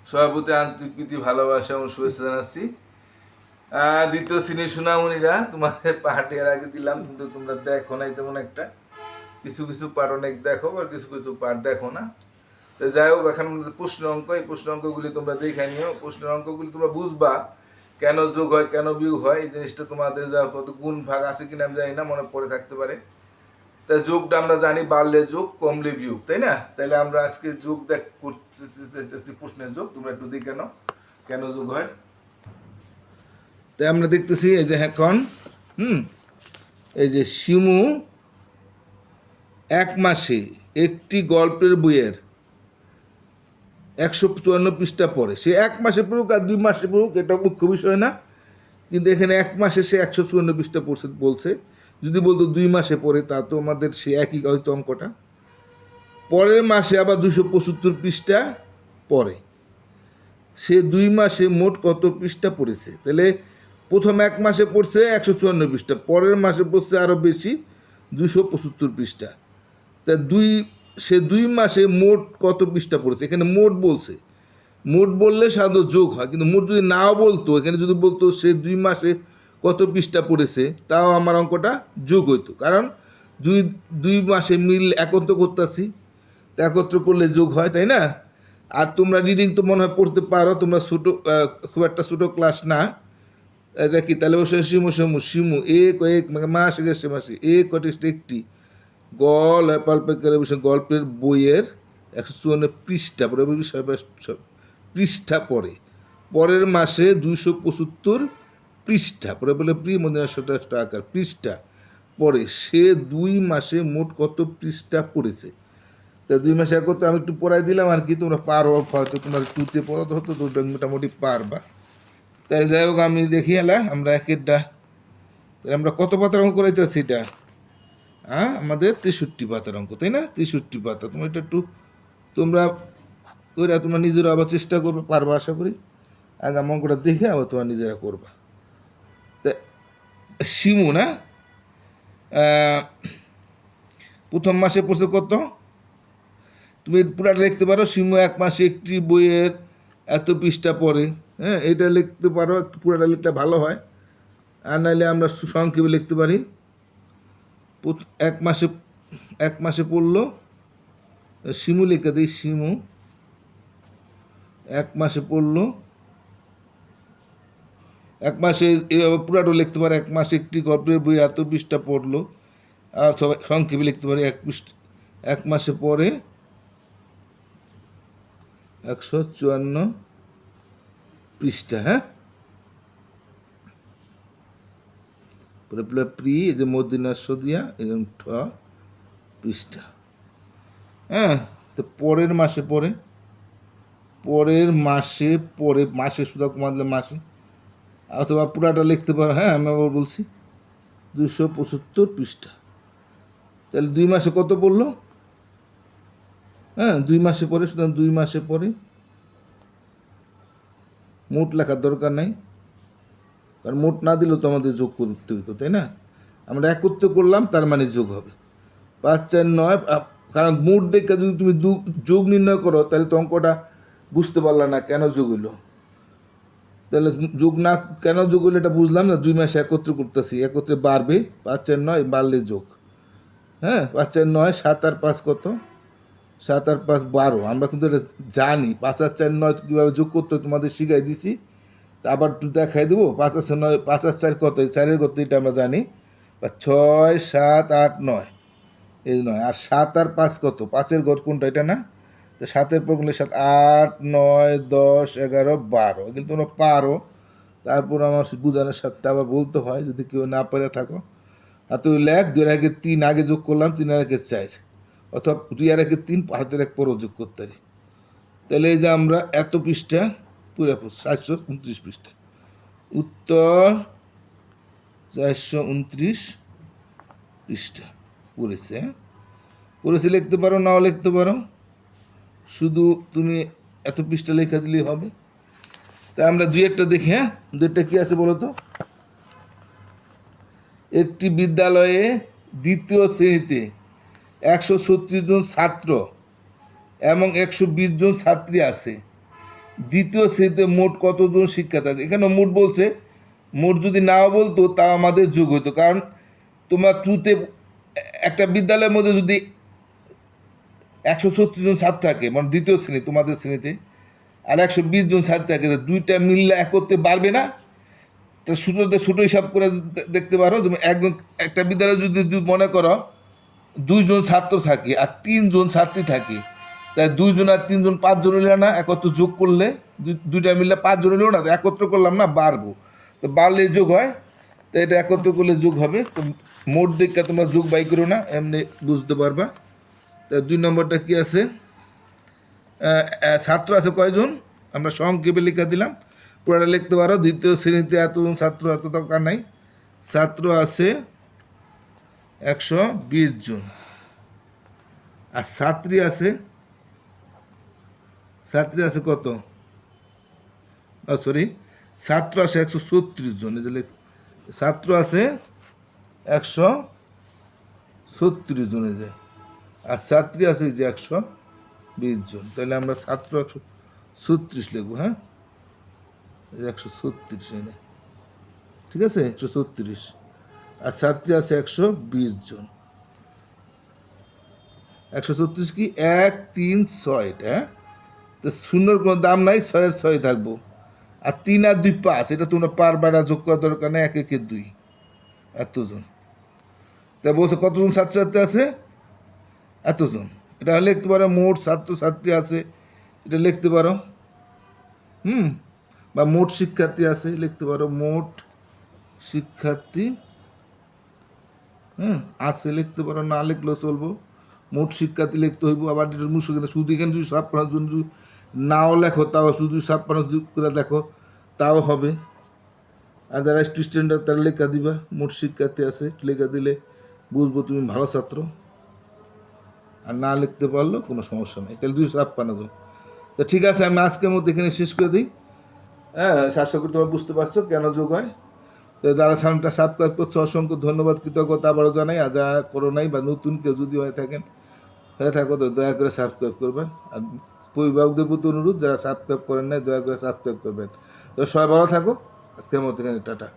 সবার প্রতি আন্তরিক প্রীতি ভালোবাসা এবং শুভেচ্ছা জানাচ্ছি। দ্বিতীয় শ্রেণীর সোনামণিরা, তোমাদের পার্ট এর আগে দিলাম, কিন্তু তোমরা দেখো নাই তেমন একটা। কিছু কিছু পার্ট অনেক দেখো, আর কিছু কিছু পার্ট দেখো না। তো যাই হোক, এখন প্রশ্ন অঙ্ক, এই প্রশ্ন অঙ্কগুলি তোমরা দেখে নিও। প্রশ্নের অঙ্কগুলি তোমরা বুঝবা কেন যোগ হয়, কেন বিয়োগ হয়। এই জিনিসটা তোমাদের যা কত গুণ ভাগ আছে কিনা আমি জানি না, মনে পড়ে থাকতে পারে। তাই যোগটা আমরা জানি, বাড়লে যোগ, কমলে বিয়োগ, তাই না? তাহলে আমরা আজকে যোগ করতে প্রশ্নের যোগ, তোমরা একটু দেখে নাও কেন যোগ হয়। তাই আমরা দেখতেছি এই যে এখন এই যে শিমু এক মাসে একটি গল্পের বইয়ের 154 পৃষ্ঠা পড়ে। সে এক মাসে পড়ুক আর 2 মাসে পড়ুক, এটা মুখ্য বিষয় না, কিন্তু এখানে এক মাসে সে 154 পৃষ্ঠা পড়ছে বলছে। যদি বলতো 2 মাসে পড়ে, তা তো আমাদের সে একই হয়তো অঙ্কটা। পরের মাসে আবার 275 পৃষ্ঠা পড়ে। সে 2 মাসে মোট কত পৃষ্ঠা পড়েছে? তাহলে প্রথম এক মাসে পড়ছে 154 পৃষ্ঠা, পরের মাসে পড়ছে আরও বেশি, 275 পৃষ্ঠা। তা সে 2 মাসে মোট কত পৃষ্ঠা পড়েছে? এখানে মোট বলছে। মোট বললে সাধারণত যোগ হয়, কিন্তু মোট যদি নাও বলতো, এখানে যদি বলতো সে 2 মাসে কত পৃষ্ঠা পড়েছে, তাও আমার অঙ্কটা যোগ হইতো। কারণ দুই দুই মাসে মিল একত্র করতেছি, একত্র করলে যোগ হয়, তাই না? আর তোমরা রিডিং তো মনে হয় পড়তে পারো, তোমরা ছোটো, খুব একটা ছোটো ক্লাস না। এটা কি তাহলে বসে শিমু শিমু শিমু এক এক মাস গেছে মাসে এক কটিষ্ট একটি গল্পের বইয়ের 154 পৃষ্ঠা পরে, পৃষ্ঠা পড়ে। পরের মাসে 275 পৃষ্ঠা পরে, বলে মদিনা আকার পৃষ্ঠা পড়ে। সে 2 মাসে মোট কত পৃষ্ঠা পড়েছে? তা 2 মাসে একত্রে আমি একটু পড়াই দিলাম আর কি, তোমরা পারো, হয়তো তোমার টুতে পড়াতে হতো, তো মোটামুটি পারবা। তাই যাই হোক, আমি দেখি এলা আমরা একেরটা, তাহলে আমরা কত পাতার অঙ্ক করাইতেছি এটা? আমাদের 63 পাতার অঙ্ক, তাই না? 63 পাতা। তোমরা এটা একটু তোমরা ওইরা তোমরা নিজেরা আবার চেষ্টা করবে, পারবা আশা করি। আগে অঙ্কটা দেখে আবার তোমরা নিজেরা করবা। তা শিমু না, প্রথম মাসে পড়ছে কত? তুমি পুরাটা লিখতে পারো, শিমু এক মাসে একটি বইয়ের এত পৃষ্ঠা পড়ে। হ্যাঁ, এটা লিখতে পারো, একটু পুরাটা লিখলে ভালো হয়। আর নাহলে আমরা সংক্ষেপে লিখতে পারি, এক মাসে পড়লো, শিমু লিখে দিই, শিমু এক মাসে পড়লো, এক মাসে এভাবে পুরাটো লিখতে পারে, এক মাসে একটি গল্পের বই এত পৃষ্ঠা পড়লো। আর সবাই সংক্ষেপে লিখতে পারি, এক মাসে পড়ে 154 পৃষ্ঠা। হ্যাঁ, প্রি এই যে মদিনার সদিয়া এবং ঠ পৃষ্ঠা। হ্যাঁ, তো পরের মাসে পড়ে, পরের মাসে পরে, মাসে সুদা কমালে মাসে, অথবা পুরাটা লিখতে পারো। হ্যাঁ, আমি আবার বলছি 275 পৃষ্ঠা। তাহলে 2 মাসে কত পড়লো? হ্যাঁ, 2 মাসে পরে, সুতরাং 2 মাসে পরে মোট লেখার দরকার নাই, কারণ মোট না দিলেও তো আমাদের যোগ করতে হতো, তাই না? আমরা একত্র করলাম, তার মানে যোগ হবে 5 4 9। কারণ মোট দেখে যদি তুমি যোগ নির্ণয় করো, তাহলে তো অঙ্কটা বুঝতে পারলা না কেন যোগ হইলো। তাহলে যোগ না, কেন যোগ হইলো এটা বুঝলাম না। 2 মাসে একত্র করতেছি, একত্রে বাড়বে, 5 4 9 বাড়লে যোগ। হ্যাঁ, 5 4 9, 7 আর 5 কত? 7 আর 5 12। আমরা কিন্তু এটা জানি, 5 আর 4 9 কীভাবে যোগ করতে তোমাদের শিখাই দিছি। তা আবার একটু দেখাই দেবো। 5 আর 9, 5 আর 4 কত? 4-এর কত এটা আমরা জানি, 6 7 8 9, এই 9। আর 7 আর 5 কত? 5-এর ঘর কোনটা? এটা না? তো 7-এর পর গুলো 7 8 9 10 11 12। এগুলো তোমরা পারো, তারপর আমার বুঝানোর সাথে আবার বলতে হয়, যদি কেউ না পারে থাকো। আর তুই লেখ, 2 এর আগে 3 আগে যোগ করলাম, 3 এর আগে 4, অথবা 2 এর আগে 3 হাতের এক পরও যোগ করতে পারি। তাহলে এই যে আমরা এত পৃষ্ঠা পুরো 429 পৃষ্ঠা, উত্তর 429 পৃষ্ঠা পড়েছে। হ্যাঁ, পড়েছে লিখতে পারো, নাও লিখতে পারো, শুধু তুমি এত পৃষ্ঠা লেখা দিলেই হবে। তাই আমরা 2-একটা দেখি। হ্যাঁ, 2-একটা কী আছে বলো তো? একটি বিদ্যালয়ে দ্বিতীয় শ্রেণীতে 136 জন ছাত্র এবং 120 জন ছাত্রী আছে। দ্বিতীয় শ্রেণীতে মোট কতজন শিক্ষার্থী আছে? এখানে মোট বলছে, মোট যদি নাও বলতো তাও আমাদের যোগ হতো, কারণ তোমার টুতে একটা বিদ্যালয়ের মধ্যে যদি 136 জন ছাত্র থাকে, মানে দ্বিতীয় শ্রেণী তোমাদের শ্রেণীতে, আর 120 জন ছাত্র থাকে, তো দুইটা মিললে এক করতে পারবে না? তো ছোটো হিসাব করে দেখতে পারো, তুমি একজন একটা বিদ্যালয়ে যদি মনে করো 2 জন ছাত্র থাকে আর 3 জন ছাত্রী থাকে, তাই 2 জন আর 3 জন 5 জন হইল না, একত্র যোগ করলে দুইটা মিললে 5 জন হইল না, তো একত্র করলাম না, বাড়বো, তো বাড়লে যোগ হয়, তো এটা একত্র করলে যোগ হবে। তো মোট দেখে তোমরা যোগ বাই করো না, এমনি বুঝতে পারবা। তা 2 নম্বরটা কি আছে? ছাত্র আছে কয়জন? আমরা সংক্ষেপে লিখে দিলাম, পুরোটা লিখতে পারো। দ্বিতীয় শ্রেণীতে এতজন ছাত্র, এত দরকার নাই। ছাত্র আছে 120 জন, আর ছাত্রী আছে কত? সরি, ছাত্র আছে 136 জন। এই যে ছাত্র আছে 136 জন, এই যে, আর ছাত্রী আছে এই যে 120 জন। তাহলে আমরা ছাত্র 136 লিখবো, হ্যাঁ, 136, ঠিক আছে, 136, আর ছাত্রী আছে 120 জন। 136 কি 1, 3, 6, হ্যাঁ, তো শূন্যর কোনো দাম নাই, 6-এর 6 থাকবো, আর 3 আর 2 5, এটা তোমরা পারবা না, যোগ করা দরকার নেই, 1 1 2, এতজন। তা বলছো কতজন ছাত্রছাত্রী আছে? এতজন। এটা লিখতে পারো মোট ছাত্রছাত্রী আছে, এটা লিখতে পারো, বা মোট শিক্ষার্থী আছে লিখতে পারো, মোট শিক্ষার্থী আছে লিখতে পারো, না লিখলেও চলবো, মোট শিক্ষার্থী লিখতে হইব। আবার এটার মুশকিল, শুধু এখানে যদি 56 জন যদি নাও লেখো, তাও শুধু 56 করে দেখো, তাও হবে। আর যারা স্টুডেন্ট তারা লেখা দিবা, মোট শিক্ষার্থী আছে লেখা দিলে বুঝবো তুমি ভালো ছাত্র। আর না লিখতে পারলেও কোনো সমস্যা নেই, তাহলে 256 জন। তো ঠিক আছে, আমি আজকের মধ্যে এখানে শেষ করে দিই। হ্যাঁ, আশা করি তোমরা বুঝতে পারছো কেন যোগ হয়। তো যারা চ্যানেলটা সাবস্ক্রাইব করছো অসংখ্য ধন্যবাদ, কৃতজ্ঞতা আবারও জানাই। আর যারা করো নাই বা নতুন কেউ যদি হয়ে থাকো তো দয়া করে সাবস্ক্রাইব করবেন। আর অভিভাবকদের প্রতি অনুরোধ, যারা সাবস্ক্রাইব করেন নাই দয়া করে সাবস্ক্রাইব করবেন। তো সবাই ভালো থাকো, আজকের মধ্যে এখানে টাটা।